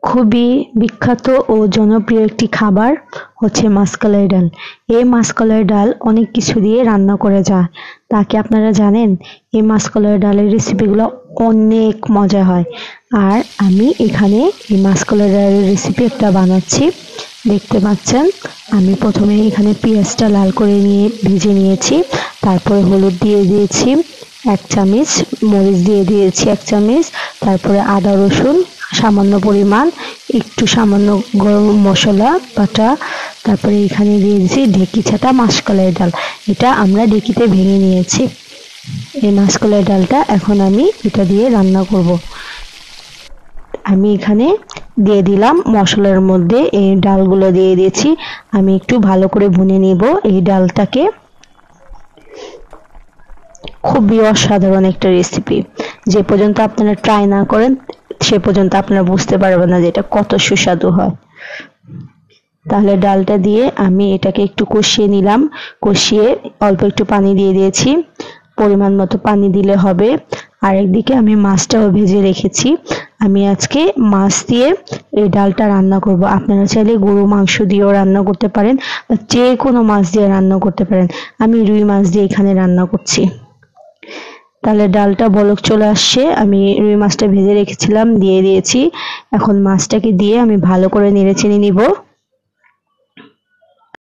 খুবই বিখ্যাত ও জনপ্রিয় একটি খাবার হচ্ছে মাসকলাই ডাল। এই মাসকলাই ডাল অনেক কিছু দিয়ে রান্না করে যায়। তা কি আপনারা জানেন? এই মাসকলাই ডালের রেসিপিগুলো অনেক মজা হয়। আর আমি এখানে এই মাসকলাই ডালের রেসিপি একটা বানাচ্ছি। দেখতে পাচ্ছেন আমি প্রথমে এখানে পেঁয়াজটা লাল করে নিয়ে ভেজে নিয়েছি, তারপরে হলুদ দিয়ে দিয়েছি 1 চামচ, মরিচ দিয়ে দিয়েছি 1 চামচ, তারপরে আদা রসুন সামান্য পরিমাণ, একটু সামান্য গরম মশলা বাটা, তারপরে এখানে দিয়ে দিয়েছি ঢেঁকি ছাঁটা মাসকলাই ডাল। এটা আমরা ঢেঁকিতে ভেঙে নিয়েছি। এই মাসকলাই ডালটা এখন আমি এটা দিয়ে রান্না করব। আমি এখানে দিয়ে দিলাম মশলার মধ্যে এই ডালগুলো দিয়ে দিয়েছি। আমি একটু ভালো করে ভুনে নিব এই ডালটাকে। খুবই অসাধারণ একটা রেসিপি। যে পর্যন্ত আপনারা ট্রাই না করেন সে পর্যন্ত আপনারা বুঝতে পারবেন না যে এটা কত সুস্বাদু হয়। তাহলে ডালটা দিয়ে আমি এটাকে একটু কষিয়ে নিলাম। কষিয়ে অল্প একটু পানি দিয়ে দিয়েছি, পরিমাণ মতো পানি দিলে হবে। আর একদিকে আমি মাছটাও ভেজে রেখেছি। আমি আজকে মাছ দিয়ে এই ডালটা রান্না করব। আপনারা চাইলে গরু মাংস দিয়েও রান্না করতে পারেন বা যে কোনো মাছ দিয়ে রান্না করতে পারেন। আমি রুই মাছ দিয়ে এখানে রান্না করছি। তাহলে ডালটা বলক চলে আসছে, আমি রুই মাছটা ভেজে রেখেছিলাম দিয়ে দিয়েছি। এখন মাছটাকে দিয়ে আমি ভালো করে নেড়েচেড়ে নিব।